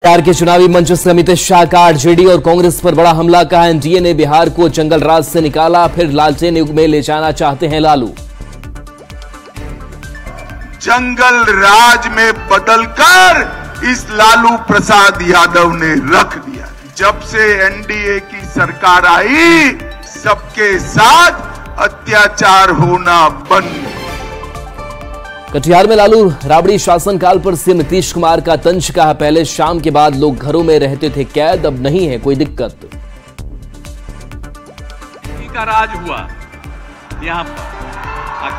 बिहार के चुनावी मंच से अमित शाह का आरजेडी और कांग्रेस पर बड़ा हमला। कहा एनडीए ने बिहार को जंगल राज से निकाला, फिर लालटेन युग में ले जाना चाहते हैं लालू। जंगल राज में बदलकर इस लालू प्रसाद यादव ने रख दिया। जब से एनडीए की सरकार आई, सबके साथ अत्याचार होना बंद। कटिहार में लालू राबड़ी शासनकाल पर सीएम नीतीश कुमार का तंज। कहा पहले शाम के बाद लोग घरों में रहते थे कैद, अब नहीं है कोई दिक्कत। का राज हुआ यहाँ पर,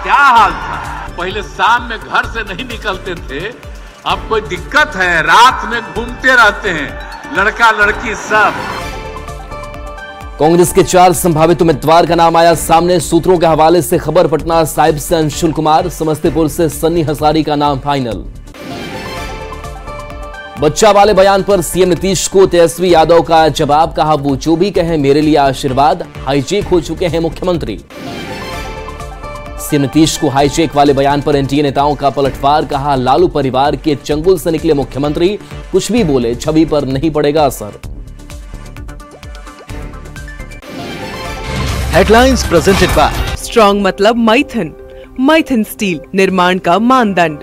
क्या हाल था? पहले शाम में घर से नहीं निकलते थे, अब कोई दिक्कत है? रात में घूमते रहते हैं, लड़का लड़की सब। कांग्रेस के 4 संभावित उम्मीदवार का नाम आया सामने। सूत्रों के हवाले से खबर पटना साहिब से अंशुल कुमार, समस्तीपुर से सन्नी हजारी का नाम फाइनल। बच्चा वाले बयान पर सीएम नीतीश को तेजस्वी यादव का जवाब। कहा वो जो भी कहें मेरे लिए आशीर्वाद। हाईजेक हो चुके हैं मुख्यमंत्री। सीएम नीतीश को हाईजेक वाले बयान पर एनडीए नेताओं का पलटवार। कहा लालू परिवार के चंगुल से निकले मुख्यमंत्री, कुछ भी बोले छवि पर नहीं पड़ेगा असर। हेडलाइंस प्रेजेंटेड बाय स्ट्रॉन्ग मतलब माइथन, माइथन स्टील निर्माण का मानदंड।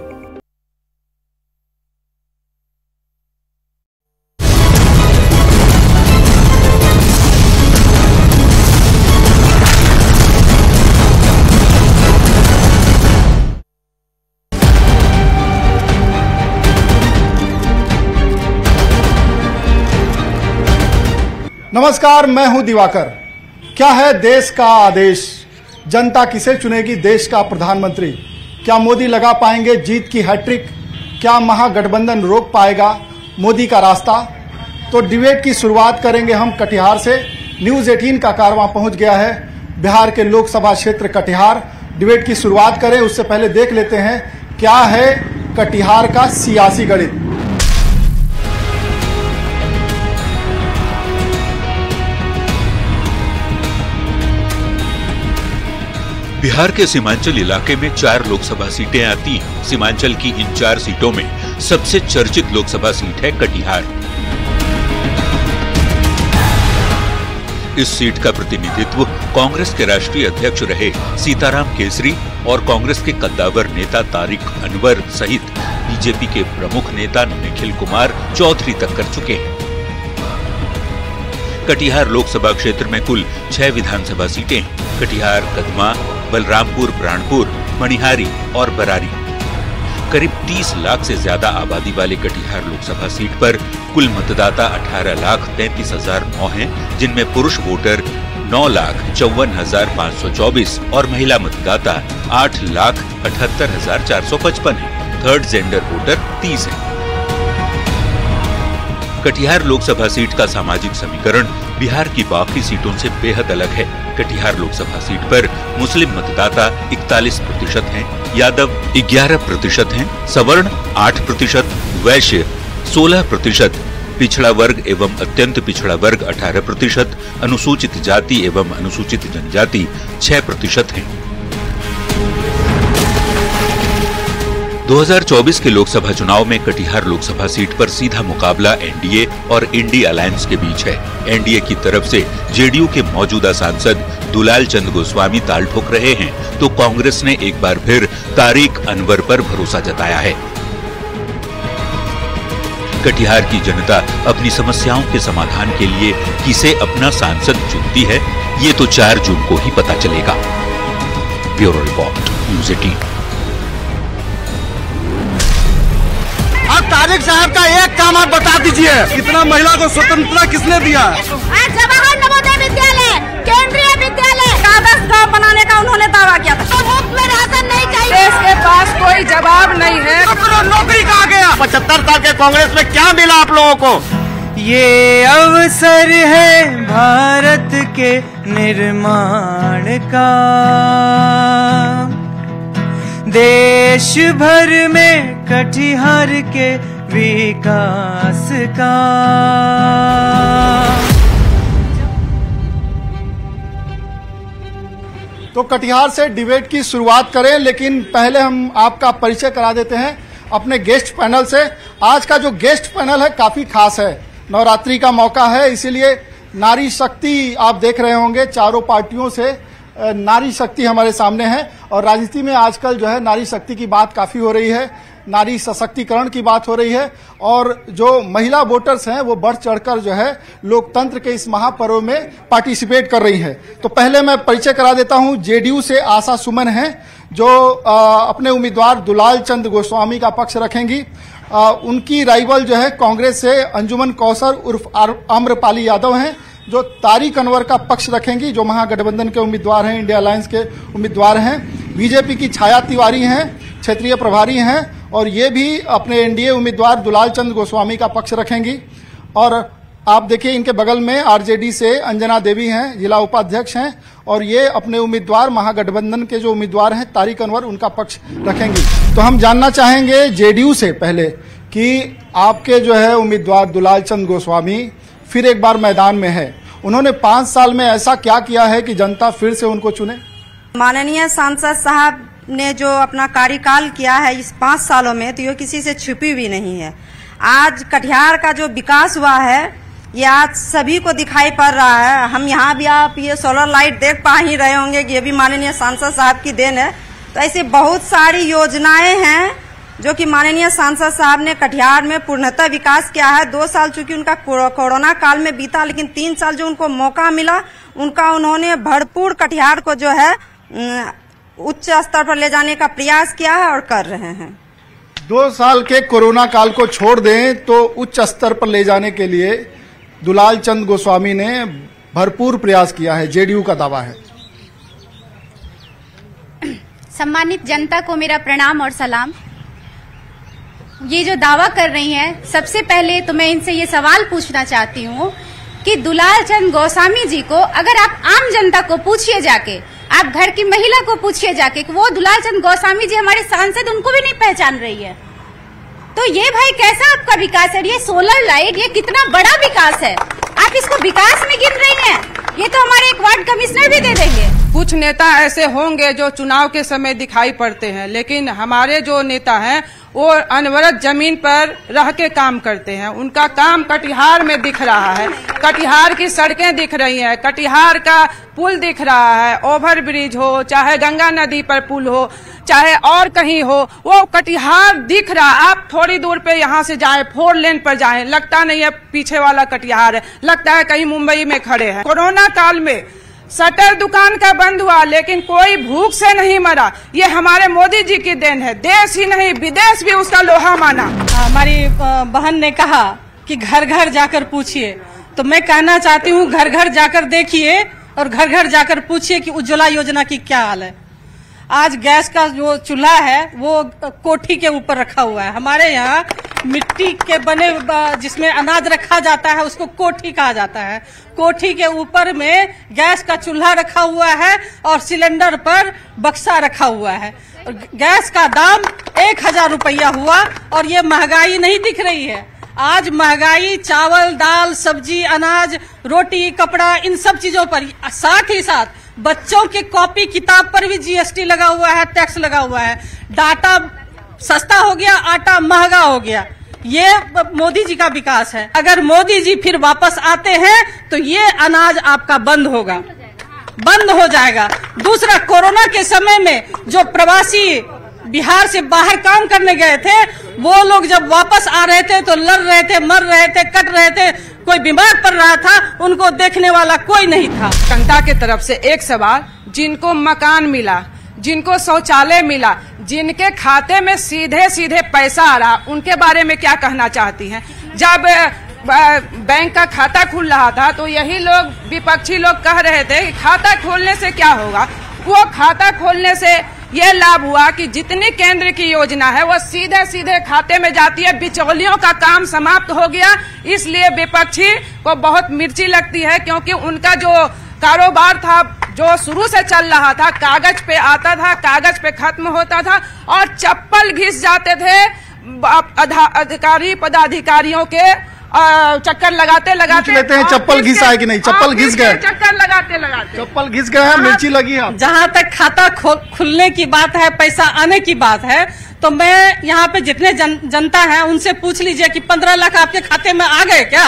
नमस्कार, मैं हूं दिवाकर। क्या है देश का आदेश? जनता किसे चुनेगी देश का प्रधानमंत्री? क्या मोदी लगा पाएंगे जीत की हैट्रिक? क्या महागठबंधन रोक पाएगा मोदी का रास्ता? तो डिबेट की शुरुआत करेंगे हम कटिहार से। न्यूज़ 18 का कारवां पहुंच गया है बिहार के लोकसभा क्षेत्र कटिहार। डिबेट की शुरुआत करें उससे पहले देख लेते हैं क्या है कटिहार का सियासी गणित। बिहार के सीमांचल इलाके में 4 लोकसभा सीटें आती हैं। सीमांचल की इन 4 सीटों में सबसे चर्चित लोकसभा सीट है कटिहार। इस सीट का प्रतिनिधित्व कांग्रेस के राष्ट्रीय अध्यक्ष रहे सीताराम केसरी और कांग्रेस के कद्दावर नेता तारिक अनवर सहित बीजेपी के प्रमुख नेता निखिल कुमार चौधरी तक कर चुके हैं। कटिहार लोकसभा क्षेत्र में कुल 6 विधानसभा सीटें हैं। कटिहार, कदमा, बलरामपुर, प्राणपुर, मणिहारी और बरारी। करीब 30 लाख से ज्यादा आबादी वाले कटिहार लोकसभा सीट पर कुल मतदाता 18,33,009 हैं, जिनमें पुरुष वोटर 9,54,524 और महिला मतदाता 8,78,455 हैं। थर्ड जेंडर वोटर 30 हैं। कटिहार लोकसभा सीट का सामाजिक समीकरण बिहार की बाकी सीटों से बेहद अलग है। कटिहार लोकसभा सीट पर मुस्लिम मतदाता 41% हैं, यादव 11% हैं, सवर्ण 8%, वैश्य 16%, पिछड़ा वर्ग एवं अत्यंत पिछड़ा वर्ग 18%, अनुसूचित जाति एवं अनुसूचित जनजाति 6% हैं। 2024 के लोकसभा चुनाव में कटिहार लोकसभा सीट पर सीधा मुकाबला एनडीए और इंडी अलायंस के बीच है। एनडीए की तरफ से जेडीयू के मौजूदा सांसद दुलाल चंद गोस्वामी ताल ठोक रहे हैं, तो कांग्रेस ने एक बार फिर तारिक अनवर पर भरोसा जताया है। कटिहार की जनता अपनी समस्याओं के समाधान के लिए किसे अपना सांसद चुनती है, ये तो 4 जून को ही पता चलेगा। Bureau report, news 18। तारिक साहब का एक काम आप बता दीजिए, कितना महिला को स्वतंत्रता किसने दिया? जवाहर नवोदय विद्यालय, केंद्रीय विद्यालय, कागज गाँव बनाने का उन्होंने दावा किया था। तो मुफ्त में राशन नहीं चाहिए। देश के पास कोई जवाब नहीं है। नौकरी कहाँ गया? 75 साल के कांग्रेस में क्या मिला आप लोगों को? ये अवसर है भारत के निर्माण का, देश भर में कटिहार के विकास का। तो कटिहार से डिबेट की शुरुआत करें, लेकिन पहले हम आपका परिचय करा देते हैं। अपने गेस्ट पैनल से। आज का जो गेस्ट पैनल है काफी खास है, नवरात्रि का मौका है, इसीलिए नारी शक्ति आप देख रहे होंगे, चारों पार्टियों से नारी शक्ति हमारे सामने है। और राजनीति में आजकल जो है नारी शक्ति की बात काफी हो रही है, नारी सशक्तिकरण की बात हो रही है, और जो महिला वोटर्स हैं वो बढ़ चढ़कर जो है लोकतंत्र के इस महापर्व में पार्टिसिपेट कर रही है। तो पहले मैं परिचय करा देता हूं, जेडीयू से आशा सुमन हैं जो अपने उम्मीदवार दुलाल चंद गोस्वामी का पक्ष रखेंगी। उनकी राइवल जो है कांग्रेस से अंजुमन कौसर उर्फ आम्रपाली यादव हैं जो तारिक अनवर का पक्ष रखेंगी, जो महागठबंधन के उम्मीदवार हैं, इंडिया अलायंस के उम्मीदवार हैं। बीजेपी की छाया तिवारी हैं, क्षेत्रीय प्रभारी हैं, और ये भी अपने एनडीए उम्मीदवार दुलाल चंद गोस्वामी का पक्ष रखेंगी। और आप देखिए इनके बगल में आरजेडी से अंजना देवी हैं, जिला उपाध्यक्ष हैं, और ये अपने उम्मीदवार महागठबंधन के जो उम्मीदवार हैं तारिक अनवर, उनका पक्ष रखेंगी। तो हम जानना चाहेंगे जेडीयू से पहले कि आपके जो है उम्मीदवार दुलाल चंद गोस्वामी फिर एक बार मैदान में है, उन्होंने 5 साल में ऐसा क्या किया है कि जनता फिर से उनको चुने? माननीय सांसद साहब ने जो अपना कार्यकाल किया है इस 5 सालों में, तो ये किसी से छुपी भी नहीं है। आज कटिहार का जो विकास हुआ है ये आज सभी को दिखाई पड़ रहा है। हम यहाँ भी आप ये सोलर लाइट देख पा ही रहे होंगे कि ये भी माननीय सांसद साहब की देन है। तो ऐसी बहुत सारी योजनाएं हैं जो कि माननीय सांसद साहब ने कटिहार में पूर्णतः विकास किया है। 2 साल चूंकि उनका कोरोना काल में बीता, लेकिन 3 साल जो उनको मौका मिला उनका उन्होंने भरपूर कटिहार को जो है उच्च स्तर पर ले जाने का प्रयास किया है और कर रहे हैं। 2 साल के कोरोना काल को छोड़ दें तो उच्च स्तर पर ले जाने के लिए दुलाल चंद गोस्वामी ने भरपूर प्रयास किया है, जेडीयू का दावा है। सम्मानित जनता को मेरा प्रणाम और सलाम। ये जो दावा कर रही हैं, सबसे पहले तो मैं इनसे ये सवाल पूछना चाहती हूँ कि दुलाल चंद गोस्वामी जी को अगर आप आम जनता को पूछिए जाके, आप घर की महिला को पूछिए जाके कि वो दुलाल चंद गोस्वामी जी हमारे सांसद, उनको भी नहीं पहचान रही है। तो ये भाई कैसा आपका विकास है? ये सोलर लाइट, ये कितना बड़ा विकास है, आप इसको विकास में गिन रही हैं? ये तो हमारे एक वार्ड कमिश्नर भी दे देंगे। कुछ नेता ऐसे होंगे जो चुनाव के समय दिखाई पड़ते हैं, लेकिन हमारे जो नेता हैं वो अनवरत जमीन पर रह के काम करते हैं। उनका काम कटिहार में दिख रहा है, कटिहार की सड़कें दिख रही हैं, कटिहार का पुल दिख रहा है, ओवर ब्रिज हो, चाहे गंगा नदी पर पुल हो, चाहे और कहीं हो, वो कटिहार दिख रहा। आप थोड़ी दूर पे यहाँ से जाएं, 4 लेन पर जाएं, लगता नहीं है पीछे वाला कटिहार है, लगता है कहीं मुंबई में खड़े हैं। कोरोना काल में शटर दुकान का बंद हुआ लेकिन कोई भूख से नहीं मरा, ये हमारे मोदी जी की देन है। देश ही नहीं विदेश भी उसका लोहा माना। हमारी बहन ने कहा कि घर घर जाकर पूछिए, तो मैं कहना चाहती हूँ घर घर जाकर देखिए और घर घर जाकर पूछिए कि उज्ज्वला योजना की क्या हाल है। आज गैस का जो चूल्हा है वो कोठी के ऊपर रखा हुआ है। हमारे यहाँ मिट्टी के बने जिसमें अनाज रखा जाता है उसको कोठी कहा जाता है। कोठी के ऊपर में गैस का चूल्हा रखा हुआ है और सिलेंडर पर बक्सा रखा हुआ है। गैस का दाम 1000 रुपया हुआ और ये महंगाई नहीं दिख रही है। आज महंगाई चावल, दाल, सब्जी, अनाज, रोटी, कपड़ा, इन सब चीजों पर, साथ ही साथ बच्चों के कॉपी किताब पर भी जीएसटी लगा हुआ है, टैक्स लगा हुआ है। डाटा सस्ता हो गया, आटा महंगा हो गया। ये मोदी जी का विकास है। अगर मोदी जी फिर वापस आते हैं तो ये अनाज आपका बंद होगा, बंद हो जाएगा। दूसरा, कोरोना के समय में जो प्रवासी बिहार से बाहर काम करने गए थे वो लोग जब वापस आ रहे थे तो लड़ रहे थे, मर रहे थे, कट रहे थे, कोई बीमार पड़ रहा था, उनको देखने वाला कोई नहीं था। जनता के तरफ से एक सवाल, जिनको मकान मिला, जिनको शौचालय मिला, जिनके खाते में सीधे सीधे पैसा आ रहा, उनके बारे में क्या कहना चाहती हैं? जब बैंक का खाता खुल रहा था तो यही लोग, विपक्षी लोग कह रहे थे कि खाता खोलने से क्या होगा। वो खाता खोलने से ये लाभ हुआ कि जितनी केंद्र की योजना है वो सीधे सीधे खाते में जाती है, बिचौलियों का काम समाप्त हो गया। इसलिए विपक्षी को बहुत मिर्ची लगती है, क्योंकि उनका जो कारोबार था, जो शुरू से चल रहा था, कागज पे आता था, कागज पे खत्म होता था और चप्पल घिस जाते थे अधिकारी पदाधिकारियों के चक्कर लगाते लगाते। लेते हैं चप्पल घिसा है कि नहीं? चप्पल घिस गए, चक्कर लगाते लगाते चप्पल घिस गए हैं, मिर्ची लगी है। जहाँ तक खाता खुलने की बात है, पैसा आने की बात है, तो मैं यहाँ पे जितने जनता है उनसे पूछ लीजिए कि 15 लाख आपके खाते में आ गए क्या?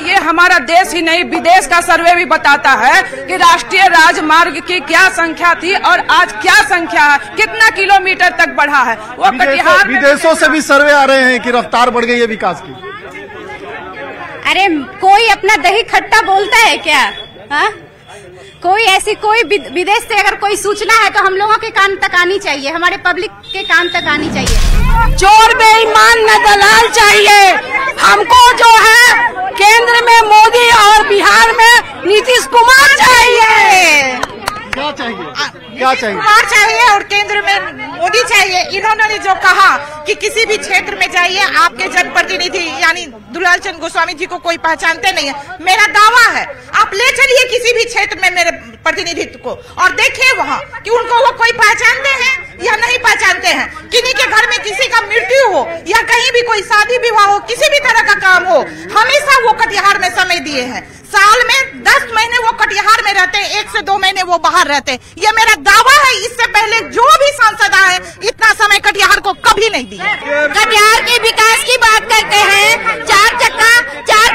ये हमारा देश ही नहीं विदेश का सर्वे भी बताता है कि राष्ट्रीय राजमार्ग की क्या संख्या थी और आज क्या संख्या है, कितना किलोमीटर तक बढ़ा है। वो कटिहार विदेशों से भी सर्वे आ रहे हैं कि रफ्तार बढ़ गई है विकास की। अरे कोई अपना दही खट्टा बोलता है क्या? हा? कोई ऐसी कोई विदेश से अगर कोई सूचना है तो हम लोगों के कान तक आनी चाहिए, हमारे पब्लिक के कान तक आनी चाहिए। चोर बेईमान न दलाल चाहिए हमको, जो है केंद्र में मोदी और बिहार में नीतीश कुमार चाहिए। क्या चाहिए? क्या चाहिए? कुमार चाहिए और केंद्र में मोदी चाहिए। इन्होंने जो कहा कि किसी भी क्षेत्र में जाइए आपके जनप्रतिनिधि यानी दुलाल चंद गोस्वामी जी को कोई पहचानते नहीं है, मेरा दावा है आप ले चलिए किसी भी क्षेत्र में मेरे प्रतिनिधित्व को और देखिए वहाँ कि उनको वो कोई पहचानते हैं या नहीं पहचानते हैं। किन्हीं के घर में किसी का मृत्यु हो या कहीं भी कोई शादी विवाह हो, किसी भी तरह का काम हो, हमेशा वो कटिहार में समय दिए हैं। साल में 10 महीने वो कटिहार में रहते हैं, 1 से 2 महीने वो बाहर रहते हैं। ये मेरा दावा है, इससे पहले जो भी सांसद आए इतना समय कटिहार को कभी नहीं दिया। कटिहार के विकास की बात करते हैं, चार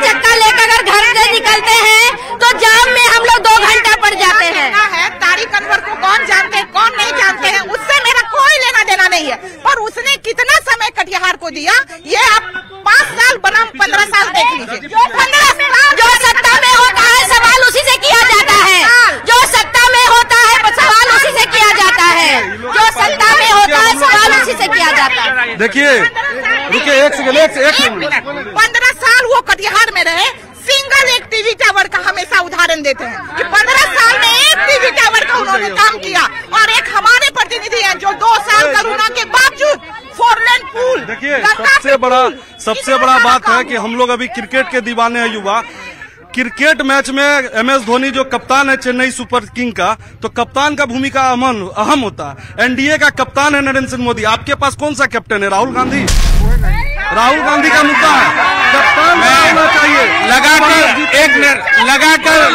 चक्का लेकर अगर घर से निकलते हैं तो जाम में हम लोग 2 घंटा पड़ जाते हैं। तारिक अनवर को कौन जानते हैं कौन नहीं जानते हैं, उससे मेरा कोई लेना देना नहीं है, पर उसने कितना समय कटिहार को दिया ये आप 5 साल बनाम 15 साल देख लीजिए। 15 साल जो सत्ता में होता है सवाल उसी से किया जाता है, जो सत्ता में होता है सवाल उसी से किया जाता है, जो सत्ता में होता है सवाल उसी से किया जाता है। देखिए रुकिए एक मिनट 15 साल वो कटिहार में रहे, सिंगल एक टीवी टावर का हमेशा उदाहरण देते हैं कि 15 साल में एक टीवी टावर का उन्होंने काम किया। और एक हमारे प्रतिनिधि हैं जो 2 साल कोरोना के बावजूद 4 लेन पुल। देखिए सबसे बड़ा बात है कि हम लोग अभी क्रिकेट के दीवाने हैं युवा। क्रिकेट मैच में MS धोनी जो कप्तान है चेन्नई सुपर किंग का, तो कप्तान का भूमिका अहम होता है। NDA का कप्तान है नरेंद्र सिंह मोदी, आपके पास कौन सा कैप्टन है? राहुल गांधी का मुद्दा है, कप्तान होना चाहिए।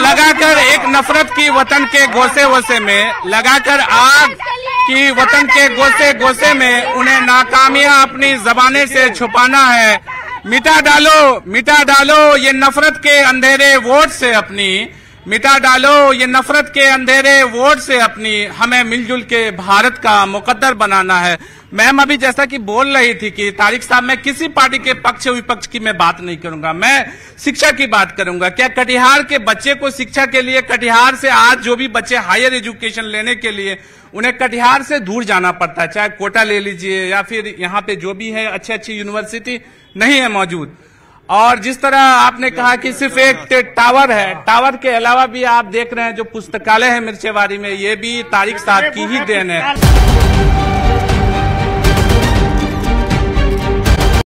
लगाकर एक नफरत की वतन के गोसे में लगाकर आग की वतन के गोसे में उन्हें नाकामियां अपनी जबाने से छुपाना है। मिटा डालो ये नफरत के अंधेरे वोट से अपनी, मिटा डालो ये नफरत के अंधेरे वोट से अपनी, हमें मिलजुल के भारत का मुकद्दर बनाना है। मैम अभी जैसा कि बोल रही थी कि तारिक साहब, मैं किसी पार्टी के पक्ष विपक्ष की मैं बात नहीं करूंगा, मैं शिक्षा की बात करूंगा। क्या कटिहार के बच्चे को शिक्षा के लिए, कटिहार से आज जो भी बच्चे हायर एजुकेशन लेने के लिए उन्हें कटिहार से दूर जाना पड़ता है, चाहे कोटा ले लीजिए या फिर यहाँ पे जो भी है अच्छी यूनिवर्सिटी नहीं है मौजूद। और जिस तरह आपने कहा कि सिर्फ एक टावर है, टावर के अलावा भी आप देख रहे हैं जो पुस्तकालय है मिर्चेवाड़ी में, ये भी तारिक साहब की ही देन है।